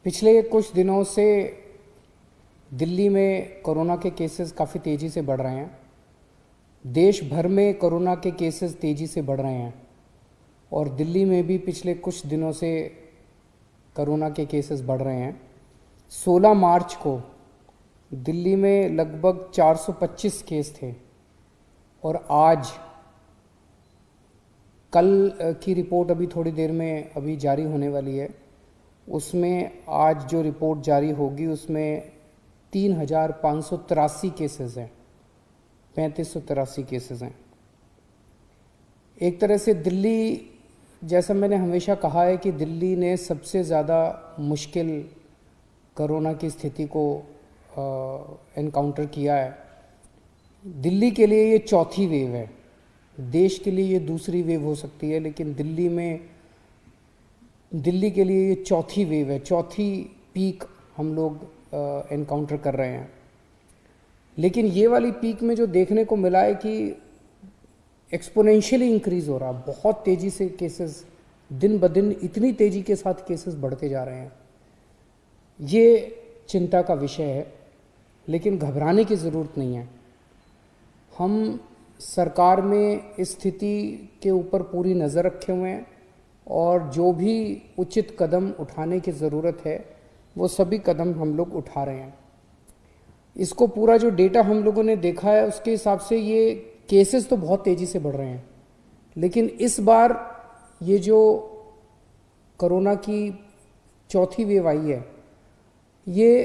पिछले कुछ दिनों से दिल्ली में कोरोना के केसेस काफ़ी तेज़ी से बढ़ रहे हैं। देश भर में कोरोना के केसेस तेज़ी से बढ़ रहे हैं और दिल्ली में भी पिछले कुछ दिनों से कोरोना के केसेस बढ़ रहे हैं। 16 मार्च को दिल्ली में लगभग 425 केस थे और आज कल की रिपोर्ट अभी थोड़ी देर में अभी जारी होने वाली है। उसमें आज जो रिपोर्ट जारी होगी उसमें 3,583 केसेस हैं, 3,583 केसेस हैं। एक तरह से दिल्ली, जैसा मैंने हमेशा कहा है कि दिल्ली ने सबसे ज़्यादा मुश्किल कोरोना की स्थिति को एनकाउंटर किया है। दिल्ली के लिए ये चौथी वेव है, देश के लिए ये दूसरी वेव हो सकती है, लेकिन दिल्ली के लिए ये चौथी वेव है, चौथी पीक हम लोग एनकाउंटर कर रहे हैं। लेकिन ये वाली पीक में जो देखने को मिला है कि एक्सपोनेंशियली इंक्रीज हो रहा, बहुत तेज़ी से केसेस दिन ब दिन इतनी तेज़ी के साथ केसेस बढ़ते जा रहे हैं। ये चिंता का विषय है, लेकिन घबराने की ज़रूरत नहीं है। हम सरकार में इस स्थिति के ऊपर पूरी नज़र रखे हुए हैं और जो भी उचित कदम उठाने की ज़रूरत है वो सभी कदम हम लोग उठा रहे हैं। इसको पूरा जो डेटा हम लोगों ने देखा है उसके हिसाब से ये केसेस तो बहुत तेज़ी से बढ़ रहे हैं, लेकिन इस बार ये जो कोरोना की चौथी वेव आई है ये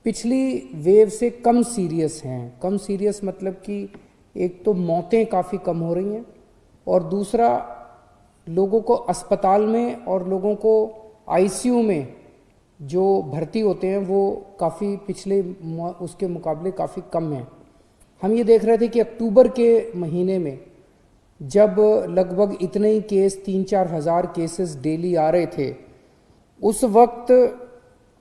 पिछली वेव से कम सीरियस हैं। कम सीरियस मतलब कि एक तो मौतें काफ़ी कम हो रही हैं और दूसरा लोगों को अस्पताल में और लोगों को आईसीयू में जो भर्ती होते हैं वो काफ़ी पिछले उसके मुकाबले काफ़ी कम हैं। हम ये देख रहे थे कि अक्टूबर के महीने में जब लगभग इतने ही केस 3-4 हज़ार केसेस डेली आ रहे थे, उस वक्त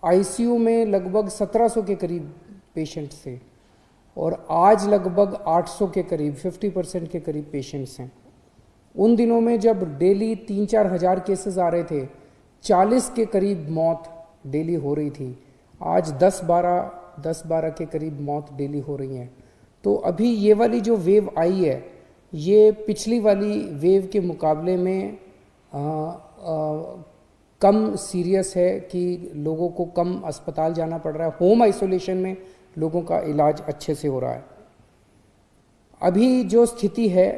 आईसीयू में लगभग 1700 के करीब पेशेंट्स थे और आज लगभग 800 के करीब 50% के करीब पेशेंट्स हैं। उन दिनों में जब डेली 3-4 हज़ार केसेस आ रहे थे, 40 के करीब मौत डेली हो रही थी। आज 10-12 के करीब मौत डेली हो रही हैं। तो अभी ये वाली जो वेव आई है ये पिछली वाली वेव के मुकाबले में कम सीरियस है कि लोगों को कम अस्पताल जाना पड़ रहा है। होम आइसोलेशन में लोगों का इलाज अच्छे से हो रहा है। अभी जो स्थिति है,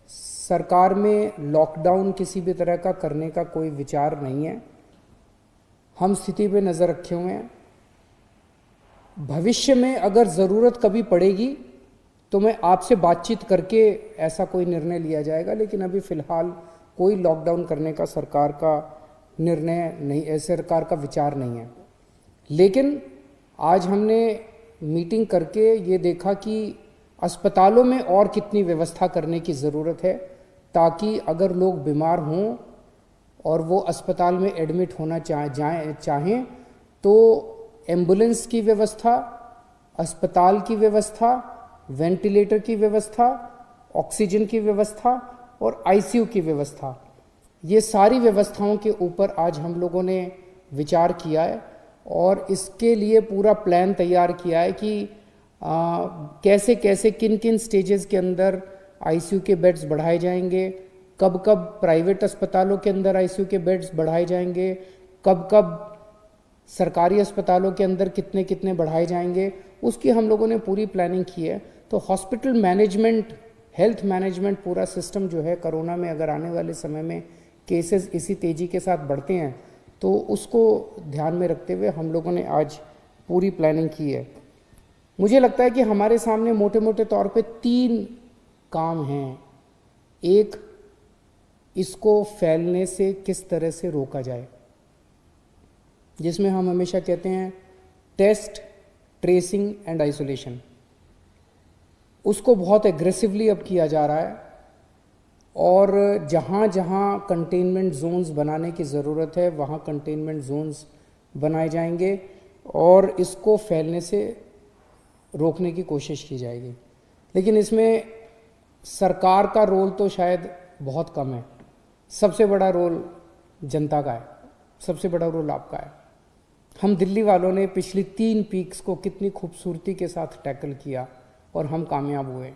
सरकार में लॉकडाउन किसी भी तरह का करने का कोई विचार नहीं है। हम स्थिति पे नज़र रखे हुए हैं। भविष्य में अगर ज़रूरत कभी पड़ेगी तो मैं आपसे बातचीत करके ऐसा कोई निर्णय लिया जाएगा, लेकिन अभी फ़िलहाल कोई लॉकडाउन करने का सरकार का निर्णय नहीं, सरकार का विचार नहीं है। लेकिन आज हमने मीटिंग करके ये देखा कि अस्पतालों में और कितनी व्यवस्था करने की ज़रूरत है ताकि अगर लोग बीमार हों और वो अस्पताल में एडमिट होना चाहें तो एम्बुलेंस की व्यवस्था, अस्पताल की व्यवस्था, वेंटिलेटर की व्यवस्था, ऑक्सीजन की व्यवस्था और आईसीयू की व्यवस्था, ये सारी व्यवस्थाओं के ऊपर आज हम लोगों ने विचार किया है और इसके लिए पूरा प्लान तैयार किया है कि कैसे कैसे किन किन स्टेजेस के अंदर आईसीयू के बेड्स बढ़ाए जाएंगे, कब कब प्राइवेट अस्पतालों के अंदर आईसीयू के बेड्स बढ़ाए जाएंगे, कब कब सरकारी अस्पतालों के अंदर कितने कितने बढ़ाए जाएंगे, उसकी हम लोगों ने पूरी प्लानिंग की है। तो हॉस्पिटल मैनेजमेंट, हेल्थ मैनेजमेंट पूरा सिस्टम जो है, कोरोना में अगर आने वाले समय में केसेस इसी तेज़ी के साथ बढ़ते हैं तो उसको ध्यान में रखते हुए हम लोगों ने आज पूरी प्लानिंग की है। मुझे लगता है कि हमारे सामने मोटे मोटे तौर पे 3 काम हैं। एक, इसको फैलने से किस तरह से रोका जाए, जिसमें हम हमेशा कहते हैं टेस्ट, ट्रेसिंग एंड आइसोलेशन। उसको बहुत एग्रेसिवली अब किया जा रहा है और जहाँ जहाँ कंटेनमेंट जोन्स बनाने की ज़रूरत है वहाँ कंटेनमेंट जोन्स बनाए जाएंगे और इसको फैलने से रोकने की कोशिश की जाएगी। लेकिन इसमें सरकार का रोल तो शायद बहुत कम है। सबसे बड़ा रोल जनता का है, सबसे बड़ा रोल आपका है। हम दिल्ली वालों ने पिछली 3 पीक्स को कितनी खूबसूरती के साथ टैकल किया और हम कामयाब हुए।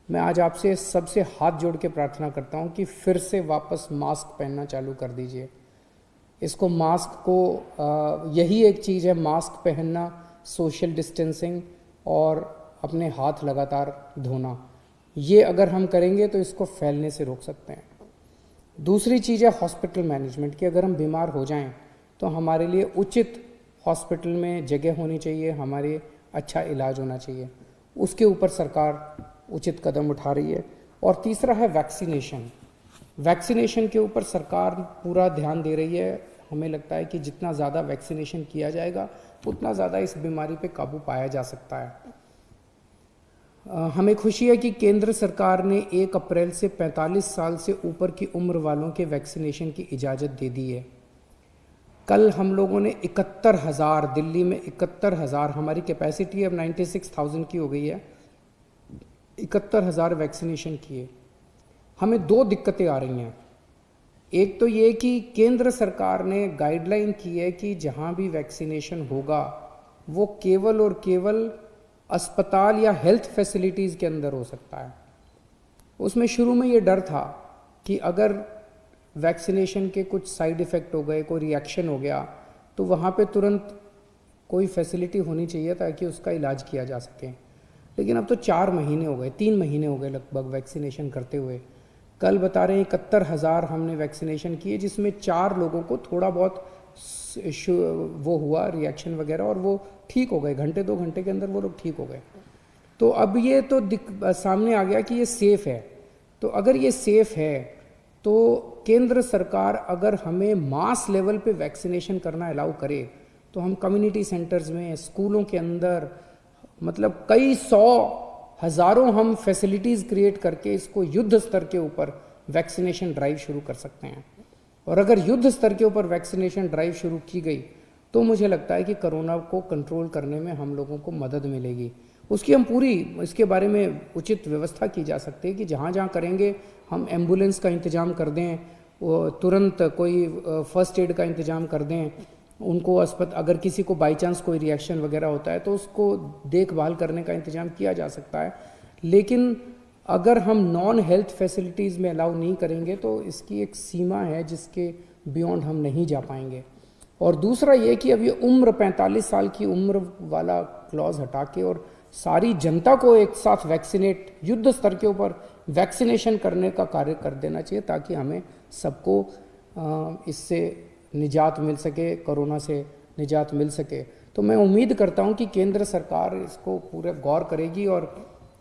मैं आज आपसे सबसे हाथ जोड़ के प्रार्थना करता हूं कि फिर से वापस मास्क पहनना चालू कर दीजिए। इसको मास्क को यही एक चीज़ है, मास्क पहनना, सोशल डिस्टेंसिंग और अपने हाथ लगातार धोना। ये अगर हम करेंगे तो इसको फैलने से रोक सकते हैं। दूसरी चीज़ है हॉस्पिटल मैनेजमेंट की। अगर हम बीमार हो जाएं तो हमारे लिए उचित हॉस्पिटल में जगह होनी चाहिए, हमारे अच्छा इलाज होना चाहिए। उसके ऊपर सरकार उचित कदम उठा रही है। और तीसरा है वैक्सीनेशन। वैक्सीनेशन के ऊपर सरकार पूरा ध्यान दे रही है। हमें लगता है कि जितना ज़्यादा वैक्सीनेशन किया जाएगा उतना ज़्यादा इस बीमारी पे काबू पाया जा सकता है। हमें खुशी है कि केंद्र सरकार ने 1 अप्रैल से 45 साल से ऊपर की उम्र वालों के वैक्सीनेशन की इजाज़त दे दी है। कल हम लोगों ने 71,000, दिल्ली में 71,000, हमारी कैपेसिटी अब 96,000 की हो गई है, 71,000 वैक्सीनेशन किए। हमें 2 दिक्कतें आ रही हैं। एक तो ये कि केंद्र सरकार ने गाइडलाइन की है कि जहाँ भी वैक्सीनेशन होगा वो केवल और केवल अस्पताल या हेल्थ फैसिलिटीज़ के अंदर हो सकता है। उसमें शुरू में ये डर था कि अगर वैक्सीनेशन के कुछ साइड इफ़ेक्ट हो गए, कोई रिएक्शन हो गया, तो वहाँ पे तुरंत कोई फैसिलिटी होनी चाहिए ताकि उसका इलाज किया जा सके। लेकिन अब तो 4 महीने हो गए, 3 महीने हो गए लगभग वैक्सीनेशन करते हुए। कल बता रहे हैं 71,000 हमने वैक्सीनेशन किए, जिसमें 4 लोगों को थोड़ा बहुत वो हुआ रिएक्शन वगैरह, और वो ठीक हो गए। घंटे 2 घंटे के अंदर वो लोग ठीक हो गए। तो अब ये तो सामने आ गया कि ये सेफ़ है। तो अगर ये सेफ़ है तो केंद्र सरकार अगर हमें मास लेवल पे वैक्सीनेशन करना अलाउ करे तो हम कम्युनिटी सेंटर्स में, स्कूलों के अंदर, मतलब कई 100 हज़ारों हम फैसिलिटीज़ क्रिएट करके इसको युद्ध स्तर के ऊपर वैक्सीनेशन ड्राइव शुरू कर सकते हैं। और अगर युद्ध स्तर के ऊपर वैक्सीनेशन ड्राइव शुरू की गई तो मुझे लगता है कि कोरोना को कंट्रोल करने में हम लोगों को मदद मिलेगी। उसकी हम पूरी, इसके बारे में उचित व्यवस्था की जा सकती है कि जहाँ जहाँ करेंगे हम एम्बुलेंस का इंतज़ाम कर दें, वो तुरंत कोई फर्स्ट एड का इंतज़ाम कर दें उनको। अगर किसी को बाई चांस कोई रिएक्शन वगैरह होता है तो उसको देखभाल करने का इंतज़ाम किया जा सकता है। लेकिन अगर हम नॉन हेल्थ फैसिलिटीज़ में अलाउ नहीं करेंगे तो इसकी एक सीमा है जिसके बियॉन्ड हम नहीं जा पाएंगे। और दूसरा ये कि अब ये उम्र 45 साल की उम्र वाला क्लॉज हटा के और सारी जनता को एक साथ वैक्सीनेट, युद्ध स्तर के ऊपर वैक्सीनेशन करने का कार्य कर देना चाहिए ताकि हमें सबको इससे निजात मिल सके, कोरोना से निजात मिल सके। तो मैं उम्मीद करता हूं कि केंद्र सरकार इसको पूरे गौर करेगी और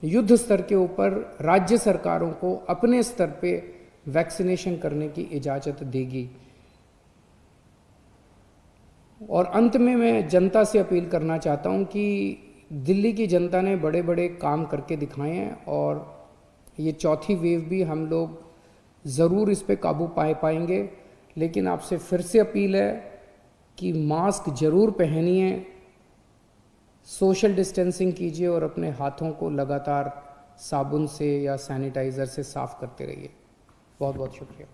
युद्ध स्तर के ऊपर राज्य सरकारों को अपने स्तर पे वैक्सीनेशन करने की इजाज़त देगी। और अंत में मैं जनता से अपील करना चाहता हूं कि दिल्ली की जनता ने बड़े बड़े काम करके दिखाए हैं और ये चौथी वेव भी हम लोग ज़रूर इस पे काबू पाएंगे। लेकिन आपसे फिर से अपील है कि मास्क ज़रूर पहनिए, सोशल डिस्टेंसिंग कीजिए और अपने हाथों को लगातार साबुन से या सैनिटाइज़र से साफ़ करते रहिए। बहुत बहुत शुक्रिया।